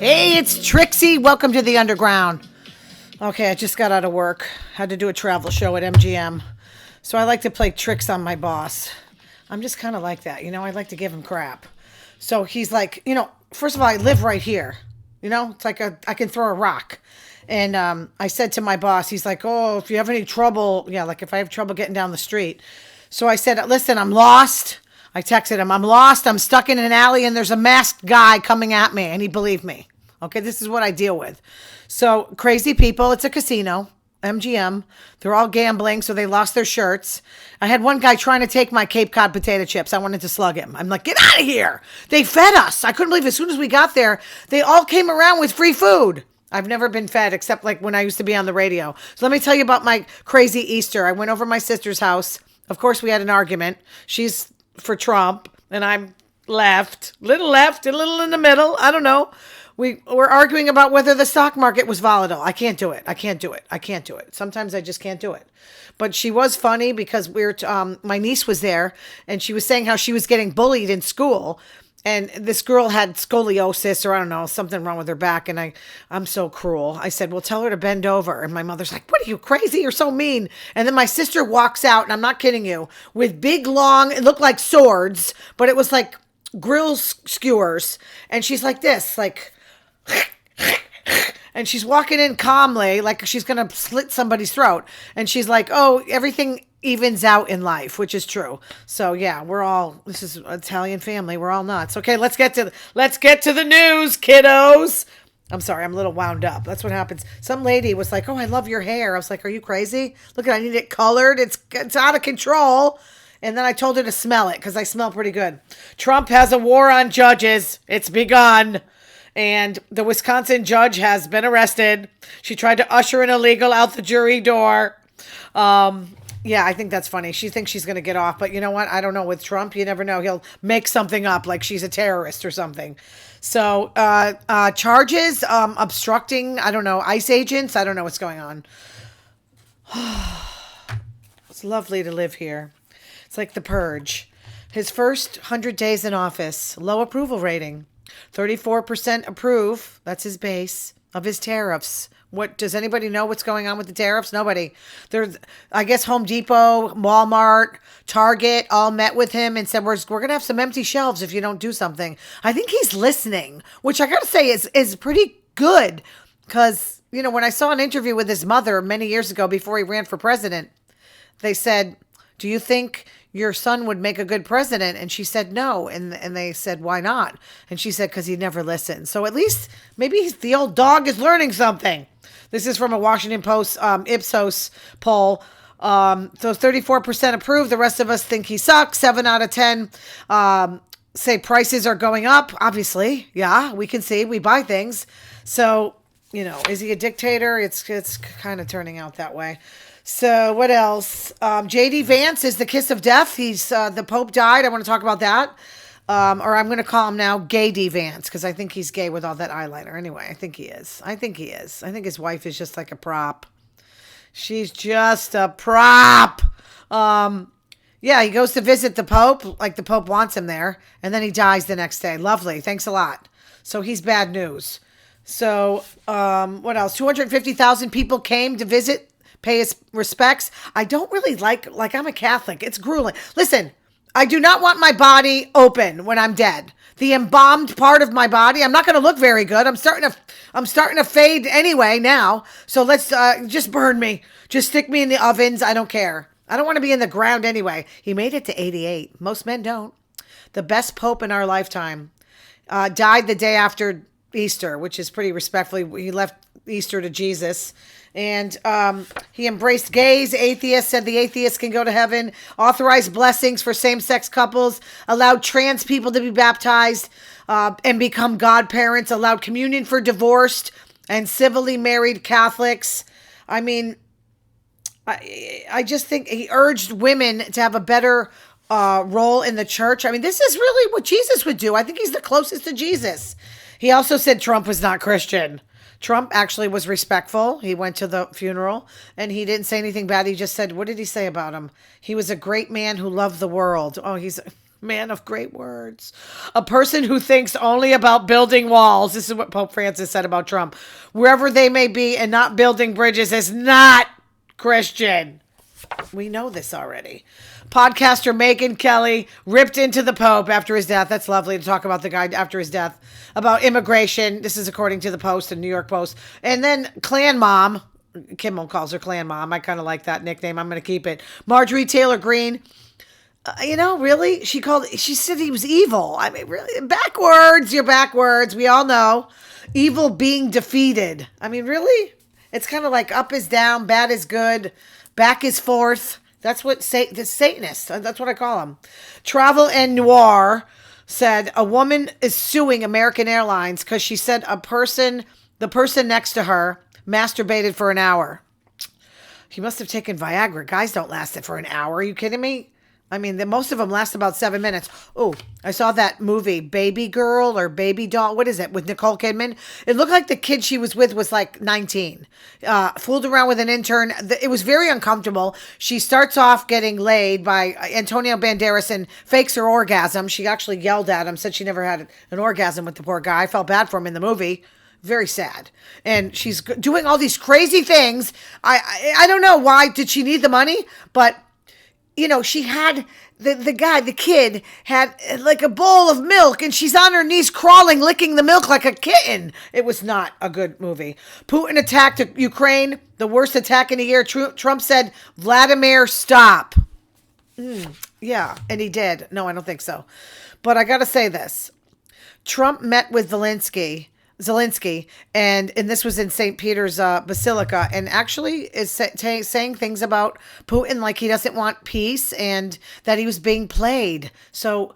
Hey, it's Trixie. Welcome to the underground. Okay, I just got out of work. Had to do a travel show at MGM. So I like to play tricks on my boss. I'm just kind of like that. I like to give him crap. So he's like, first of all, I live right here. It's like I can throw a rock. And I said to my boss, he's like, oh, if you have any trouble, like if I have trouble getting down the street. So I said, listen, I'm lost. I texted him, I'm lost. I'm stuck in an alley and there's a masked guy coming at me. And he believed me. Okay, this is what I deal with. So crazy people. It's a casino, MGM. They're all gambling, so they lost their shirts. I had one guy trying to take my Cape Cod potato chips. I wanted to slug him. I'm like, get out of here. They fed us. I couldn't believe as soon as we got there, they all came around with free food. I've never been fed except like when I used to be on the radio. So let me tell you about my crazy Easter. I went over to my sister's house. Of course, we had an argument. She's for Trump and I'm left, a little in the middle. I don't know. We were arguing about whether the stock market was volatile. I can't do it. Sometimes I just can't do it. But she was funny because my niece was there and she was saying how she was getting bullied in school. And this girl had scoliosis or I don't know, something wrong with her back. And I'm so cruel. I said, well, tell her to bend over. And my mother's like, what are you, crazy? You're so mean. And then my sister walks out, and I'm not kidding you, with big, long, it looked like swords, but it was like grill skewers. And she's like this, like, and she's walking in calmly, like she's going to slit somebody's throat. And she's like, oh, everything evens out in life, which is true. So yeah, this is an Italian family. We're all nuts. Okay, let's get to the news, kiddos. I'm sorry, I'm a little wound up. That's what happens. Some lady was like, oh, I love your hair. I was like, are you crazy? Look, I need it colored. It's out of control. And then I told her to smell it because I smell pretty good. Trump has a war on judges. It's begun. And the Wisconsin judge has been arrested. She tried to usher an illegal out the jury door. Yeah, I think that's funny. She thinks she's going to get off. But you know what? I don't know. With Trump, you never know. He'll make something up like she's a terrorist or something. So charges, obstructing, I don't know, ICE agents. I don't know what's going on. It's lovely to live here. It's like the purge. His first 100 days in office, low approval rating. 34% approve, that's his base, of his tariffs. What does anybody know what's going on with the tariffs? Nobody. There's, I guess Home Depot, Walmart, Target all met with him and said, we're going to have some empty shelves if you don't do something. I think he's listening, which I got to say is pretty good because, when I saw an interview with his mother many years ago before he ran for president, they said, do you think your son would make a good president? And she said no. And they said, why not? And she said, because he never listened. So at least maybe the old dog is learning something. This is from a Washington Post Ipsos poll. So 34% approve. The rest of us think he sucks. 7 out of 10 say prices are going up. Obviously, yeah, we can see. We buy things. So, is he a dictator? It's kind of turning out that way. So what else? J.D. Vance is the kiss of death. He's the Pope died. I want to talk about that. Or I'm going to call him now Gay D. Vance because I think he's gay with all that eyeliner. Anyway, I think he is. I think his wife is just like a prop. She's just a prop. Yeah, he goes to visit the Pope, like the Pope wants him there, and then he dies the next day. Lovely. Thanks a lot. So he's bad news. So what else? 250,000 people came to visit, pay his respects. I don't really like I'm a Catholic. It's grueling. Listen, I do not want my body open when I'm dead. The embalmed part of my body, I'm not going to look very good. I'm starting to fade anyway now. So let's just burn me. Just stick me in the ovens. I don't care. I don't want to be in the ground anyway. He made it to 88. Most men don't. The best pope in our lifetime died the day after Easter, which is pretty respectfully. He left Easter to Jesus. And he embraced gays, atheists, said the atheists can go to heaven, authorized blessings for same-sex couples, allowed trans people to be baptized and become godparents, allowed communion for divorced and civilly married Catholics. I mean, I just think he urged women to have a better role in the church. I mean, this is really what Jesus would do. I think he's the closest to Jesus. He also said Trump was not Christian. Trump actually was respectful. He went to the funeral and he didn't say anything bad. He just said, what did he say about him? He was a great man who loved the world. Oh, he's Man of great words. A person who thinks only about building walls. This is what Pope Francis said about Trump. Wherever they may be and not building bridges is not Christian. We know this already. Podcaster Megyn Kelly ripped into the Pope after his death. That's lovely to talk about the guy after his death. About immigration. This is according to the Post and New York Post. And then Clan Mom. Kimmel calls her Clan Mom. I kind of like that nickname. I'm going to keep it. Marjorie Taylor Greene. Really? She said he was evil. I mean, really? Backwards. You're backwards. We all know. Evil being defeated. I mean, really? It's kind of like up is down, bad is good, back is forth. That's what the Satanists, that's what I call them. Travel and Noir said a woman is suing American Airlines because she said the person next to her masturbated for an hour. He must have taken Viagra. Guys don't last it for an hour. Are you kidding me? I mean, most of them last about 7 minutes. Oh, I saw that movie, Baby Girl or Baby Doll. What is it? With Nicole Kidman. It looked like the kid she was with was like 19. Fooled around with an intern. It was very uncomfortable. She starts off getting laid by Antonio Banderas and fakes her orgasm. She actually yelled at him, said she never had an orgasm with the poor guy. I felt bad for him in the movie. Very sad. And she's doing all these crazy things. I don't know why did she need the money, but she had the kid had like a bowl of milk and she's on her knees crawling, licking the milk like a kitten. It was not a good movie. Putin attacked Ukraine, the worst attack in a year. Trump said, Vladimir, stop. Yeah, and he did. No, I don't think so. But I got to say this. Trump met with Zelensky, and this was in St. Peter's Basilica, and actually is saying things about Putin like he doesn't want peace and that he was being played. So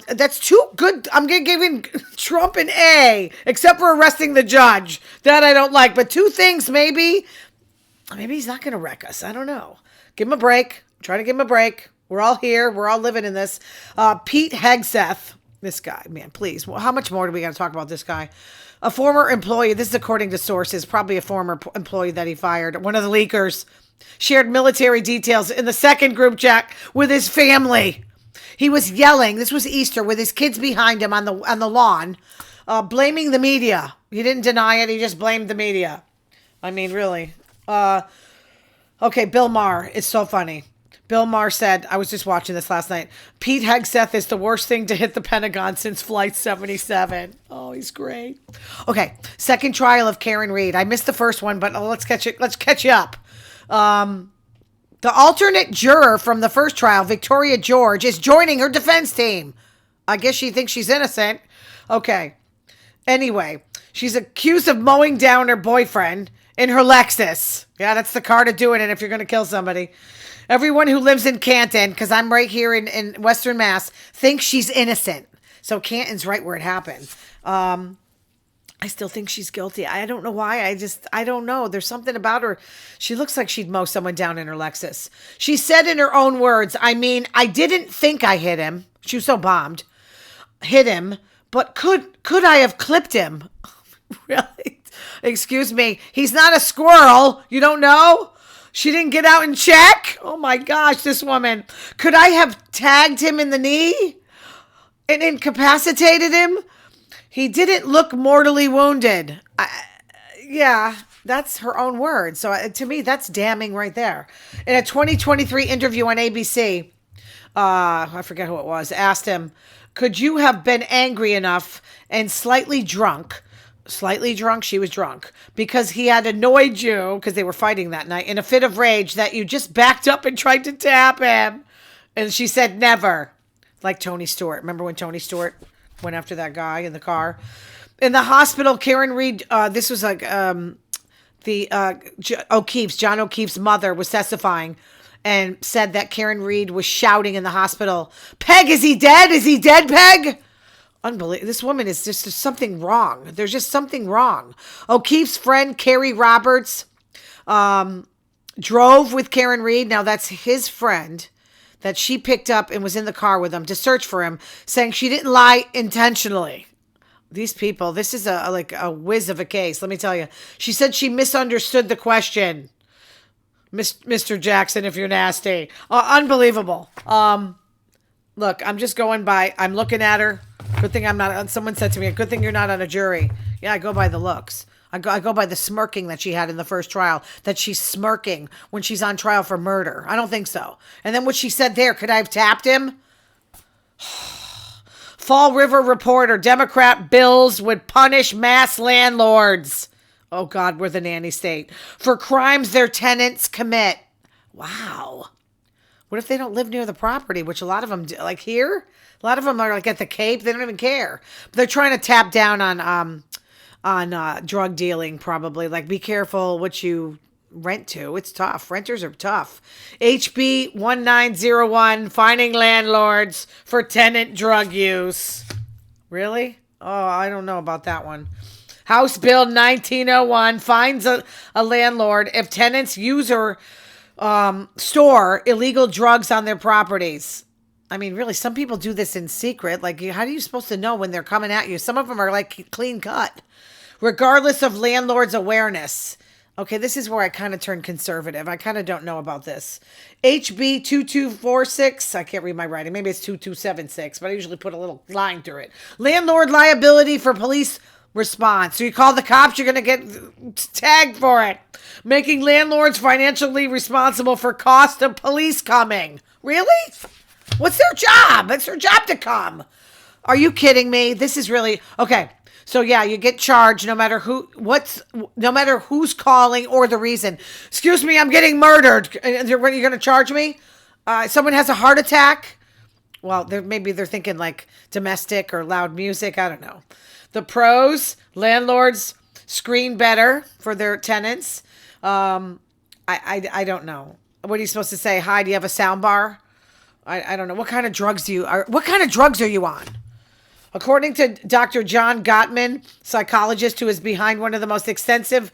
that's too good. I'm giving Trump an A, except for arresting the judge. That I don't like. But two things, maybe he's not going to wreck us. I don't know. Give him a break. Try to give him a break. We're all here. We're all living in this. Pete Hegseth. This guy, man, please. Well, how much more do we got to talk about this guy? A former employee, this is according to sources, probably a former employee that he fired. One of the leakers shared military details in the second group chat with his family. He was yelling, this was Easter, with his kids behind him on the lawn, blaming the media. He didn't deny it, he just blamed the media. I mean, really. Okay, Bill Maher, it's so funny. Bill Maher said, I was just watching this last night, Pete Hegseth is the worst thing to hit the Pentagon since Flight 77. Oh, he's great. Okay, second trial of Karen Reed. I missed the first one, but let's catch you up. The alternate juror from the first trial, Victoria George, is joining her defense team. I guess she thinks she's innocent. Okay. Anyway, she's accused of mowing down her boyfriend in her Lexus. Yeah, that's the car to do it in if you're going to kill somebody. Everyone who lives in Canton, because I'm right here in Western Mass, thinks she's innocent. So Canton's right where it happened. I still think she's guilty. I don't know why. I don't know. There's something about her. She looks like she'd mow someone down in her Lexus. She said in her own words, I didn't think I hit him. She was so bombed. Hit him. But could I have clipped him? Really? Excuse me. He's not a squirrel. You don't know? She didn't get out and check? Oh my gosh, this woman. Could I have tagged him in the knee and incapacitated him? He didn't look mortally wounded. Yeah, that's her own words. So to me, that's damning right there. In a 2023 interview on ABC, I forget who it was, asked him, could you have been angry enough and slightly drunk, she was drunk, because he had annoyed you, because they were fighting that night, in a fit of rage that you just backed up and tried to tap him? And she said, never. Like Tony Stewart. Remember when Tony Stewart went after that guy in the car? In the hospital, Karen Reed, this was like John O'Keefe's mother was testifying and said that Karen Reed was shouting in the hospital, Peg, is he dead? Is he dead, Peg? Unbelievable. This woman is just, there's something wrong. There's just something wrong. O'Keefe's friend, Carrie Roberts, drove with Karen Reed. Now that's his friend that she picked up and was in the car with him to search for him, saying she didn't lie intentionally. These people, this is a whiz of a case. Let me tell you. She said she misunderstood the question. Mr. Jackson, if you're nasty. Unbelievable. Look, I'm just going by, I'm looking at her. Good thing I'm not, someone said to me, good thing you're not on a jury. Yeah, I go by the looks. I go by the smirking that she had in the first trial, that she's smirking when she's on trial for murder. I don't think so. And then what she said there, could I have tapped him? Fall River reporter, Democrat bills would punish mass landlords. Oh God, we're the nanny state. For crimes their tenants commit. Wow. What if they don't live near the property, which a lot of them do? Like here? A lot of them are like at the Cape. They don't even care. But they're trying to tap down on drug dealing, probably. Like, be careful what you rent to. It's tough. Renters are tough. HB 1901, fining landlords for tenant drug use. Really? Oh, I don't know about that one. House Bill 1901 fines a landlord if tenants use or store illegal drugs on their properties. I mean, really, some people do this in secret. Like, how are you supposed to know when they're coming at you? Some of them are like clean cut, regardless of landlord's awareness. Okay, this is where I kind of turn conservative. I kind of don't know about this. HB 2246. I can't read my writing. Maybe it's 2276, but I usually put a little line through it. Landlord liability for police response. So you call the cops, you're going to get tagged for it. Making landlords financially responsible for cost of police coming. Really? What's their job? It's their job to come. Are you kidding me? This is really okay. So yeah, you get charged no matter who's calling or the reason. Excuse me, I'm getting murdered. You're going to charge me? Someone has a heart attack? Well, maybe they're thinking like domestic or loud music. I don't know. The pros, landlords screen better for their tenants. I don't know. What are you supposed to say? Hi, do you have a sound bar? I don't know. What kind of drugs are you on? According to Dr. John Gottman, psychologist who is behind one of the most extensive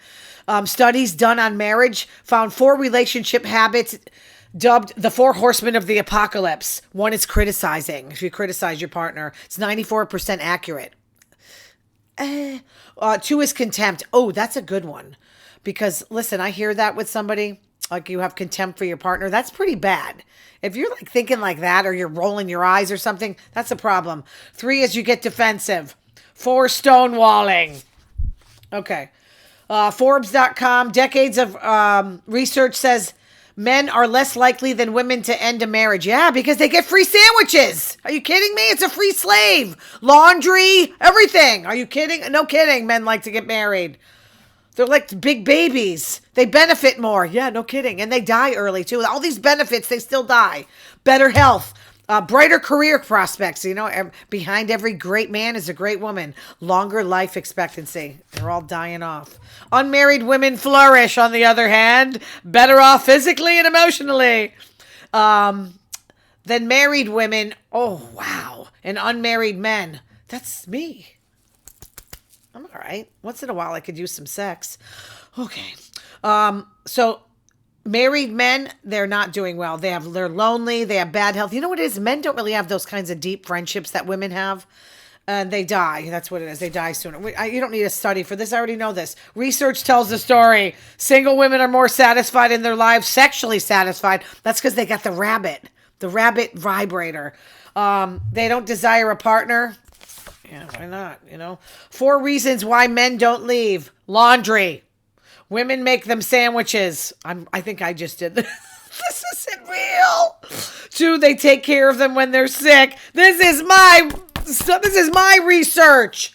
studies done on marriage, found 4 relationship habits dubbed the 4 horsemen of the apocalypse. 1 is criticizing. If you criticize your partner, it's 94% accurate. 2 is contempt. Oh, that's a good one. Because, listen, I hear that with somebody, like you have contempt for your partner. That's pretty bad. If you're like thinking like that or you're rolling your eyes or something, that's a problem. 3 is you get defensive. 4, stonewalling. Okay. Forbes.com, decades of research says men are less likely than women to end a marriage. Yeah, because they get free sandwiches. Are you kidding me? It's a free slave. Laundry, everything. Are you kidding? No kidding. Men like to get married. They're like big babies. They benefit more. Yeah, no kidding. And they die early too. All these benefits, they still die. Better health, brighter career prospects. You know, behind every great man is a great woman. Longer life expectancy. They're all dying off. Unmarried women flourish, on the other hand. Better off physically and emotionally than married women. Oh, wow. And unmarried men. That's me. I'm all right. Once in a while, I could use some sex. Okay. So married men, they're not doing well. They're lonely. They have bad health. You know what it is? Men don't really have those kinds of deep friendships that women have. And they die. That's what it is. They die sooner. You don't need a study for this. I already know this. Research tells the story. Single women are more satisfied in their lives, sexually satisfied. That's because they got the rabbit vibrator. They don't desire a partner. Yeah, why not? 4 reasons why men don't leave. Laundry. Women make them sandwiches. I think I just did this. This isn't real. 2, they take care of them when they're sick. This is my research.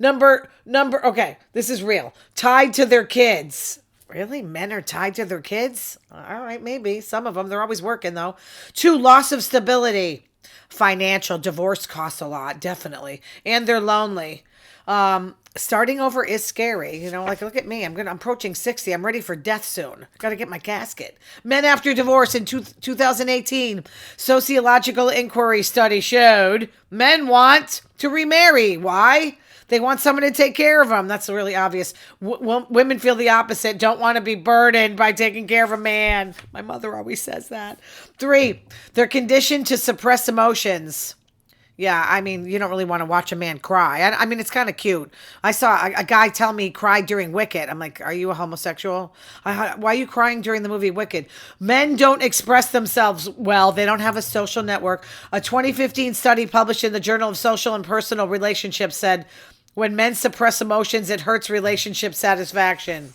Okay, this is real. Tied to their kids. Really? Men are tied to their kids? All right, maybe. Some of them. They're always working, though. 2, loss of stability. Financial. Divorce costs a lot, definitely. And they're lonely. Starting over is scary. Like, look at me. I'm approaching 60. I'm ready for death soon. Got to get my casket. Men after divorce in 2018. Sociological inquiry study showed men want to remarry. Why? They want someone to take care of them. That's really obvious. Women feel the opposite. Don't want to be burdened by taking care of a man. My mother always says that. 3, they're conditioned to suppress emotions. Yeah, I mean, you don't really want to watch a man cry. I mean, it's kind of cute. I saw a guy tell me he cried during Wicked. I'm like, are you a homosexual? Why are you crying during the movie Wicked? Men don't express themselves well. They don't have a social network. A 2015 study published in the Journal of Social and Personal Relationships said, when men suppress emotions, it hurts relationship satisfaction.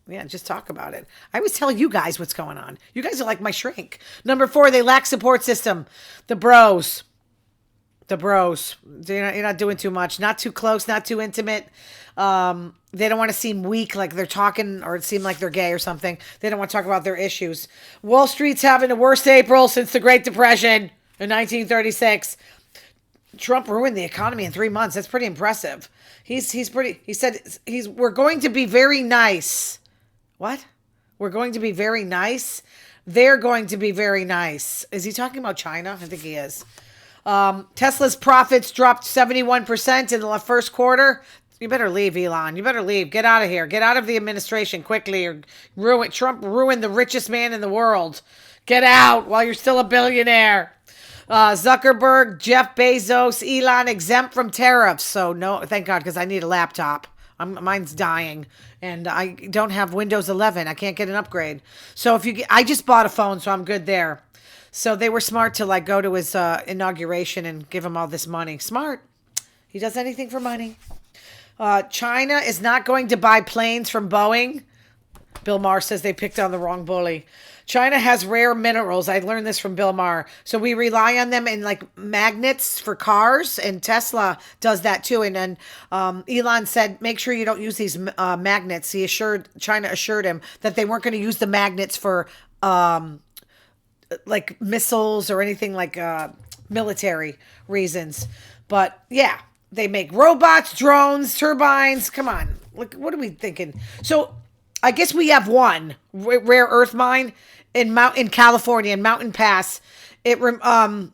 Yeah, just talk about it. I always tell you guys what's going on. You guys are like my shrink. Number 4, they lack support system. The bros. You're not doing too much. Not too close, not too intimate. They don't want to seem weak, like they're talking, or seem like they're gay or something. They don't want to talk about their issues. Wall Street's having the worst April since the Great Depression in 1936. Trump ruined the economy in 3 months. That's pretty impressive. He said we're going to be very nice. What? We're going to be very nice? They're going to be very nice. Is he talking about China? I think he is. Tesla's profits dropped 71% in the first quarter. You better leave, Elon. You better leave. Get out of here. Get out of the administration quickly, or Trump ruined the richest man in the world. Get out while you're still a billionaire. Zuckerberg, Jeff Bezos, Elon exempt from tariffs. So no, thank God, because I need a laptop. Mine's dying, and I don't have Windows 11. I can't get an upgrade. So I just bought a phone, so I'm good there. So they were smart to go to his inauguration and give him all this money. Smart. He does anything for money. China is not going to buy planes from Boeing. Bill Maher says they picked on the wrong bully. China has rare minerals. I learned this from Bill Maher. So we rely on them in magnets for cars, and Tesla does that too. And then Elon said, make sure you don't use these magnets. China assured him that they weren't going to use the magnets for missiles or anything military reasons. But yeah, they make robots, drones, turbines. Come on. Look, what are we thinking? So I guess we have one rare earth mine in California, in Mountain Pass. China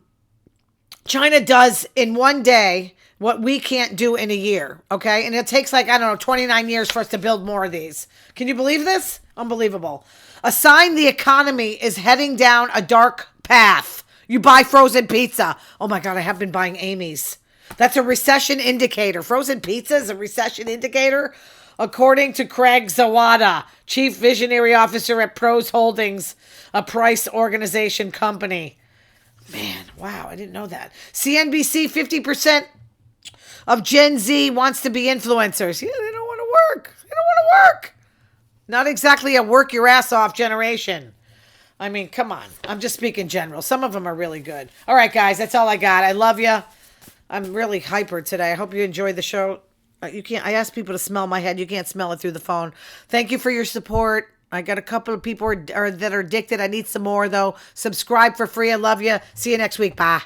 does in one day what we can't do in a year. Okay. And it takes 29 years for us to build more of these. Can you believe this? Unbelievable. A sign the economy is heading down a dark path. You buy frozen pizza. Oh my God, I have been buying Amy's. That's a recession indicator. Frozen pizza is a recession indicator, according to Craig Zawada, Chief Visionary Officer at Pros Holdings, a price organization company. Man, wow, I didn't know that. CNBC, 50% of Gen Z wants to be influencers. Yeah, they don't want to work. Not exactly a work your ass off generation. I mean, come on. I'm just speaking general. Some of them are really good. All right, guys, that's all I got. I love you. I'm really hyper today. I hope you enjoyed the show. I asked people to smell my head. You can't smell it through the phone. Thank you for your support. I got a couple of people that are addicted. I need some more, though. Subscribe for free. I love you. See you next week. Bye.